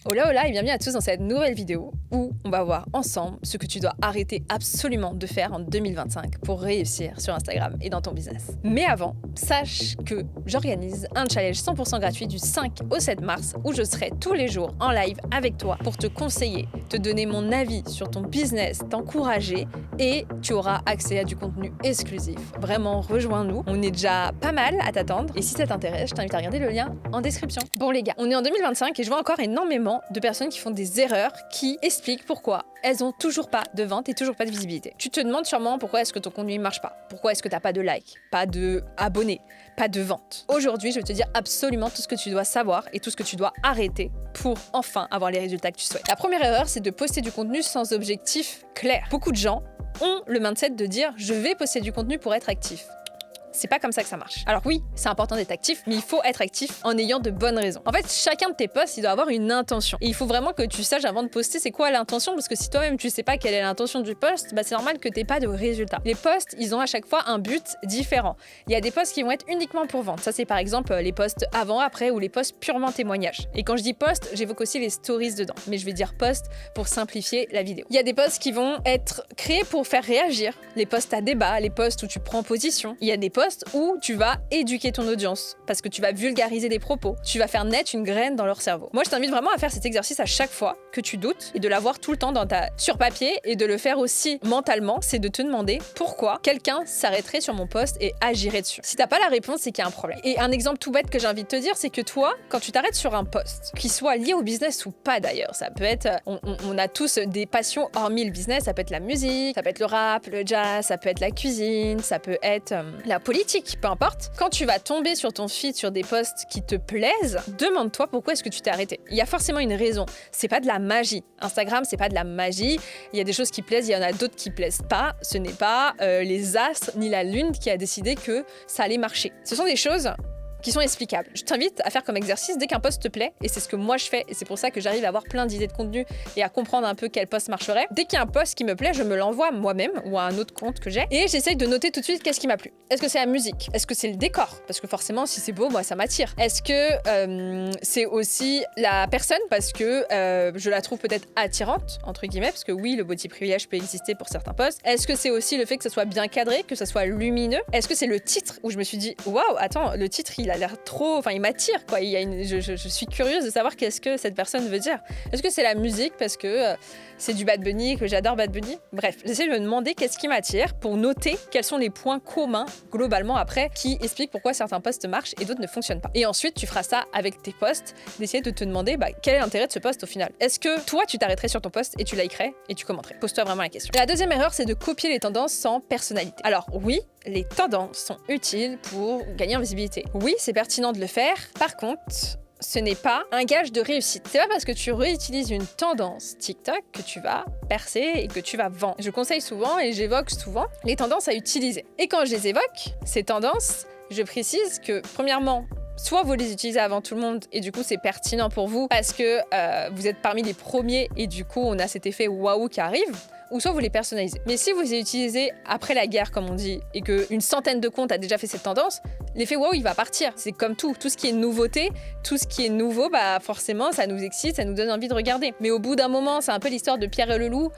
Hola hola et bienvenue à tous dans cette nouvelle vidéo où on va voir ensemble ce que tu dois arrêter absolument de faire en 2025 pour réussir sur Instagram et dans ton business. Mais avant, sache que j'organise un challenge 100% gratuit du 5 au 7 mars où je serai tous les jours en live avec toi pour te conseiller, te donner mon avis sur ton business, t'encourager et tu auras accès à du contenu exclusif. Vraiment, rejoins-nous. On est déjà pas mal à t'attendre et si ça t'intéresse, je t'invite à regarder le lien en description. Bon les gars, on est en 2025 et je vois encore énormément de personnes qui font des erreurs qui expliquent pourquoi elles ont toujours pas de vente et toujours pas de visibilité. Tu te demandes sûrement pourquoi est-ce que ton contenu ne marche pas, pourquoi est-ce que t'as pas de likes, pas de abonnés, pas de vente. Aujourd'hui, je vais te dire absolument tout ce que tu dois savoir et tout ce que tu dois arrêter pour enfin avoir les résultats que tu souhaites. La première erreur, c'est de poster du contenu sans objectif clair. Beaucoup de gens ont le mindset de dire je vais poster du contenu pour être actif. C'est pas comme ça que ça marche. Alors oui, c'est important d'être actif, mais il faut être actif en ayant de bonnes raisons. En fait, chacun de tes posts, il doit avoir une intention. Et il faut vraiment que tu saches avant de poster c'est quoi l'intention, parce que si toi-même tu sais pas quelle est l'intention du post, bah c'est normal que t'aies pas de résultat. Les posts, ils ont à chaque fois un but différent. Il y a des posts qui vont être uniquement pour vendre. Ça c'est par exemple les posts avant, après ou les posts purement témoignages. Et quand je dis post, j'évoque aussi les stories dedans. Mais je vais dire post pour simplifier la vidéo. Il y a des posts qui vont être créés pour faire réagir. Les posts à débat, les posts où tu prends position. Il y a des posts où tu vas éduquer ton audience parce que tu vas vulgariser des propos, tu vas faire naître une graine dans leur cerveau. Moi, je t'invite vraiment à faire cet exercice à chaque fois que tu doutes et de l'avoir tout le temps sur papier et de le faire aussi mentalement, c'est de te demander pourquoi quelqu'un s'arrêterait sur mon post et agirait dessus. Si t'as pas la réponse, c'est qu'il y a un problème. Et un exemple tout bête que j'ai envie de te dire, c'est que toi, quand tu t'arrêtes sur un post, qu'il soit lié au business ou pas d'ailleurs, ça peut être, on a tous des passions hormis le business, ça peut être la musique, ça peut être le rap, le jazz, ça peut être la cuisine, ça peut être la politique. Peu importe, quand tu vas tomber sur ton feed sur des posts qui te plaisent, demande-toi pourquoi est-ce que tu t'es arrêté. Il y a forcément une raison. C'est pas de la magie. Instagram, c'est pas de la magie. Il y a des choses qui plaisent, il y en a d'autres qui plaisent pas. Ce n'est pas les astres ni la lune qui a décidé que ça allait marcher. Ce sont des choses qui sont explicables. Je t'invite à faire comme exercice dès qu'un post te plaît, et c'est ce que moi je fais, et c'est pour ça que j'arrive à avoir plein d'idées de contenu et à comprendre un peu quel post marcherait. Dès qu'il y a un post qui me plaît, je me l'envoie moi-même ou à un autre compte que j'ai, et j'essaye de noter tout de suite qu'est-ce qui m'a plu. Est-ce que c'est la musique? Est-ce que c'est le décor? Parce que forcément, si c'est beau, moi ça m'attire. Est-ce que c'est aussi la personne? Parce que je la trouve peut-être attirante, entre guillemets, parce que oui, le body privilège peut exister pour certains posts. Est-ce que c'est aussi le fait que ça soit bien cadré, que ça soit lumineux? Est-ce que c'est le titre où je me suis dit, waouh, attends, le titre il a l'air trop. Enfin, il m'attire, quoi. Je suis curieuse de savoir qu'est-ce que cette personne veut dire. Est-ce que c'est la musique parce que c'est du Bad Bunny et que j'adore Bad Bunny? Bref, j'essaie de me demander qu'est-ce qui m'attire pour noter quels sont les points communs, globalement, après, qui expliquent pourquoi certains posts marchent et d'autres ne fonctionnent pas. Et ensuite, tu feras ça avec tes posts, d'essayer de te demander quel est l'intérêt de ce post au final. Est-ce que toi, tu t'arrêterais sur ton post et tu likerais et tu commenterais? Pose-toi vraiment la question. La deuxième erreur, c'est de copier les tendances sans personnalité. Alors oui, les tendances sont utiles pour gagner en visibilité. Oui, c'est pertinent de le faire. Par contre, ce n'est pas un gage de réussite. C'est pas parce que tu réutilises une tendance TikTok que tu vas percer et que tu vas vendre. Je conseille souvent et j'évoque souvent les tendances à utiliser. Et quand je les évoque, ces tendances, je précise que premièrement, soit vous les utilisez avant tout le monde et du coup c'est pertinent pour vous parce que vous êtes parmi les premiers et du coup on a cet effet waouh qui arrive, ou soit vous les personnalisez. Mais si vous les utilisez après la guerre, comme on dit, et qu'une centaine de comptes a déjà fait cette tendance, l'effet waouh, il va partir. C'est comme tout ce qui est nouveauté, tout ce qui est nouveau, forcément, ça nous excite, ça nous donne envie de regarder. Mais au bout d'un moment, c'est un peu l'histoire de Pierre et le loup.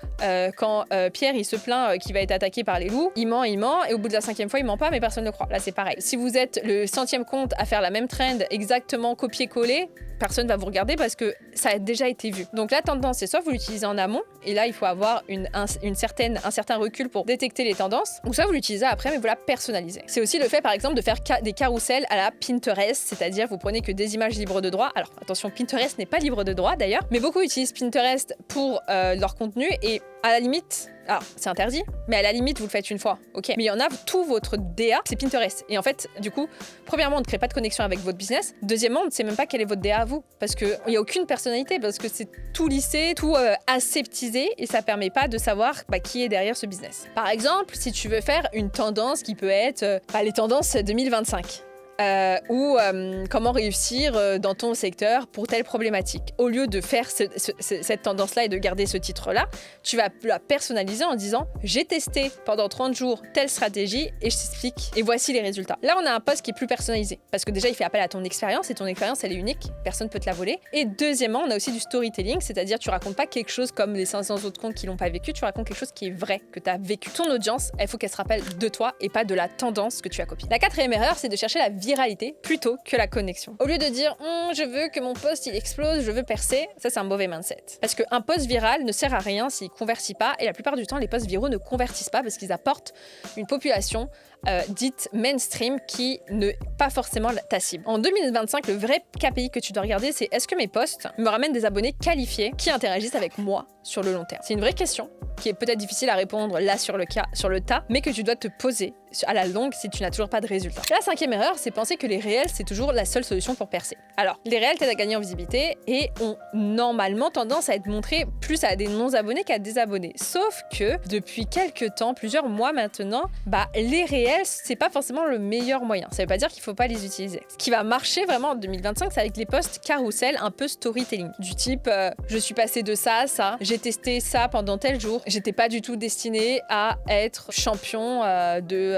Quand Pierre, il se plaint qu'il va être attaqué par les loups, il ment, et au bout de la 5e fois, il ment pas, mais personne ne le croit. Là, c'est pareil. Si vous êtes le 100e compte à faire la même trend, exactement copier-coller, personne va vous regarder parce que ça a déjà été vu. Donc la tendance, c'est soit vous l'utilisez en amont, et là il faut avoir un certain recul pour détecter les tendances, ou soit vous l'utilisez après mais vous la personnalisez. C'est aussi le fait par exemple de faire des carousels à la Pinterest, c'est-à-dire vous prenez que des images libres de droit. Alors attention, Pinterest n'est pas libre de droit d'ailleurs, mais beaucoup utilisent Pinterest pour leur contenu et à la limite, alors c'est interdit, mais à la limite vous le faites une fois, ok. Mais il y en a, tout votre DA, c'est Pinterest. Et en fait, du coup, premièrement, on ne crée pas de connexion avec votre business. Deuxièmement, on ne sait même pas quel est votre DA à vous, parce qu'il n'y a aucune personnalité, parce que c'est tout lissé, tout aseptisé, et ça permet pas de savoir qui est derrière ce business. Par exemple, si tu veux faire une tendance qui peut être les tendances 2025. ou comment réussir dans ton secteur pour telle problématique. Au lieu de faire cette tendance-là et de garder ce titre-là, tu vas la personnaliser en disant « J'ai testé pendant 30 jours telle stratégie et je t'explique et voici les résultats ». Là, on a un post qui est plus personnalisé parce que déjà, il fait appel à ton expérience et ton expérience, elle est unique, personne ne peut te la voler. Et deuxièmement, on a aussi du storytelling, c'est-à-dire tu racontes pas quelque chose comme les 500 autres comptes qui l'ont pas vécu, tu racontes quelque chose qui est vrai, que tu as vécu. Ton audience, il faut qu'elle se rappelle de toi et pas de la tendance que tu as copiée. La quatrième erreur, c'est de chercher la viralité plutôt que la connexion. Au lieu de dire je veux que mon post il explose, je veux percer, ça c'est un mauvais mindset. Parce qu'un post viral ne sert à rien s'il convertit pas, et la plupart du temps les posts viraux ne convertissent pas parce qu'ils apportent une population dite mainstream qui n'est pas forcément ta cible. En 2025, le vrai KPI que tu dois regarder, c'est est-ce que mes posts me ramènent des abonnés qualifiés qui interagissent avec moi sur le long terme. C'est une vraie question qui est peut-être difficile à répondre là sur le tas, mais que tu dois te poser à la longue si tu n'as toujours pas de résultat. La cinquième erreur, c'est penser que les réels, c'est toujours la seule solution pour percer. Alors, les réels t'aident à gagner en visibilité et ont normalement tendance à être montrés plus à des non-abonnés qu'à des abonnés. Sauf que depuis quelques temps, plusieurs mois maintenant, les réels, c'est pas forcément le meilleur moyen. Ça veut pas dire qu'il faut pas les utiliser. Ce qui va marcher vraiment en 2025, c'est avec les posts carousel un peu storytelling. Du type, je suis passé de ça à ça, j'ai testé ça pendant tel jour, j'étais pas du tout destiné à être champion de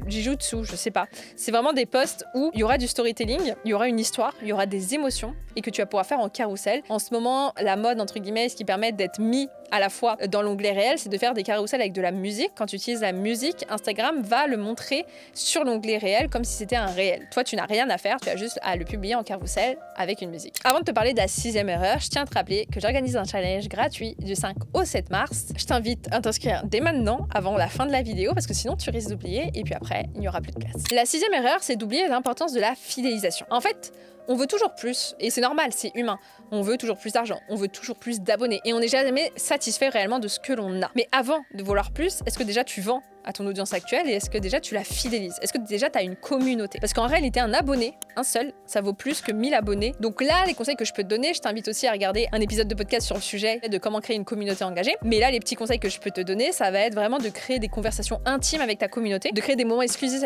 Jujutsu, je sais pas. C'est vraiment des posts où il y aura du storytelling, il y aura une histoire, il y aura des émotions et que tu vas pouvoir faire en carrousel. En ce moment, la mode, entre guillemets, ce qui permet d'être mis à la fois dans l'onglet réel, c'est de faire des carousels avec de la musique. Quand tu utilises la musique, Instagram va le montrer sur l'onglet réel comme si c'était un réel. Toi, tu n'as rien à faire, tu as juste à le publier en carrousel avec une musique. Avant de te parler de la sixième erreur, je tiens à te rappeler que j'organise un challenge gratuit du 5 au 7 mars. Je t'invite à t'inscrire dès maintenant, avant la fin de la vidéo, parce que sinon tu risques d'oublier et puis après, il n'y aura plus de place. La sixième erreur, c'est d'oublier l'importance de la fidélisation. En fait, on veut toujours plus, et c'est normal, c'est humain. On veut toujours plus d'argent, on veut toujours plus d'abonnés, et on n'est jamais satisfait réellement de ce que l'on a. Mais avant de vouloir plus, est-ce que déjà tu vends à ton audience actuelle et est-ce que déjà tu la fidélises? Est-ce que déjà tu as une communauté? Parce qu'en réalité, un abonné, un seul, ça vaut plus que 1000 abonnés. Donc là, les conseils que je peux te donner, je t'invite aussi à regarder un épisode de podcast sur le sujet de comment créer une communauté engagée. Mais là, les petits conseils que je peux te donner, ça va être vraiment de créer des conversations intimes avec ta communauté, de créer des moments exclusifs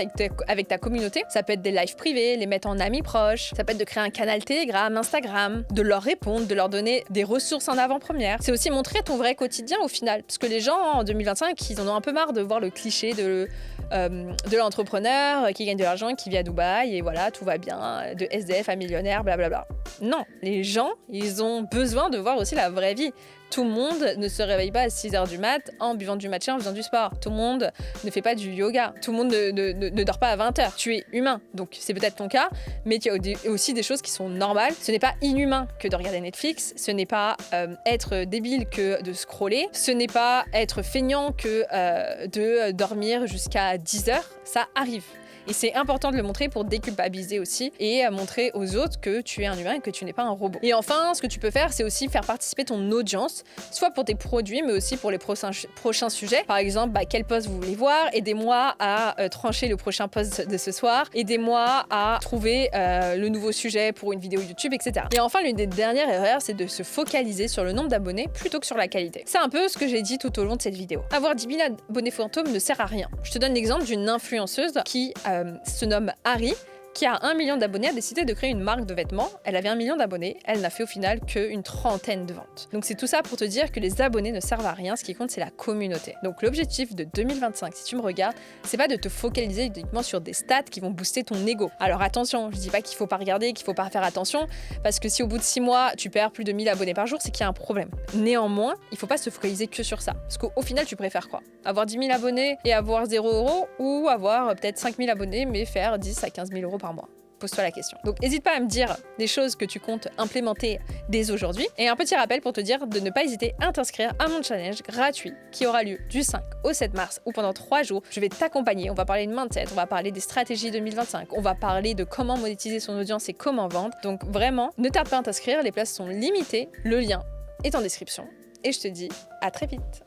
avec ta communauté. Ça peut être des lives privés, les mettre en amis proches, ça peut être de créer un canal Telegram, Instagram, de leur répondre, de leur donner des ressources en avant-première. C'est aussi montrer ton vrai quotidien au final. Parce que les gens, en 2025, ils en ont un peu marre de voir le cliché de l'entrepreneur qui gagne de l'argent, qui vit à Dubaï et voilà, tout va bien, de SDF à millionnaire, blablabla. Non, les gens, ils ont besoin de voir aussi la vraie vie. Tout le monde ne se réveille pas à 6h du mat en buvant du matcha, en faisant du sport. Tout le monde ne fait pas du yoga. Tout le monde ne dort pas à 20h. Tu es humain, donc c'est peut-être ton cas, mais tu as aussi des choses qui sont normales. Ce n'est pas inhumain que de regarder Netflix, ce n'est pas être débile que de scroller, ce n'est pas être feignant que de dormir jusqu'à 10h. Ça arrive. Et c'est important de le montrer pour déculpabiliser aussi et montrer aux autres que tu es un humain et que tu n'es pas un robot. Et enfin, ce que tu peux faire, c'est aussi faire participer ton audience, soit pour tes produits, mais aussi pour les prochains sujets. Par exemple, quel post vous voulez voir? Aidez-moi à trancher le prochain post de ce soir. Aidez-moi à trouver le nouveau sujet pour une vidéo YouTube, etc. Et enfin, l'une des dernières erreurs, c'est de se focaliser sur le nombre d'abonnés plutôt que sur la qualité. C'est un peu ce que j'ai dit tout au long de cette vidéo. Avoir 10 000 abonnés fantômes ne sert à rien. Je te donne l'exemple d'une influenceuse qui se nomme Harry, qui a 1 million d'abonnés, a décidé de créer une marque de vêtements. Elle avait 1 million d'abonnés, elle n'a fait au final qu'une trentaine de ventes. Donc c'est tout ça pour te dire que les abonnés ne servent à rien, ce qui compte c'est la communauté. Donc l'objectif de 2025, si tu me regardes, c'est pas de te focaliser uniquement sur des stats qui vont booster ton ego. Alors attention, je dis pas qu'il faut pas regarder, qu'il faut pas faire attention, parce que si au bout de 6 mois, tu perds plus de 1000 abonnés par jour, c'est qu'il y a un problème. Néanmoins, il faut pas se focaliser que sur ça. Parce qu'au final, tu préfères quoi? Avoir 10 000 abonnés et avoir 0 € ou avoir peut-être 5 000 abonnés mais faire 10 à 15 000 € par mois? Pose-toi la question. Donc n'hésite pas à me dire des choses que tu comptes implémenter dès aujourd'hui. Et un petit rappel pour te dire de ne pas hésiter à t'inscrire à mon challenge gratuit qui aura lieu du 5 au 7 mars où pendant 3 jours, je vais t'accompagner. On va parler de mindset, on va parler des stratégies 2025, on va parler de comment monétiser son audience et comment vendre. Donc vraiment, ne tarde pas à t'inscrire, les places sont limitées. Le lien est en description. Et je te dis à très vite.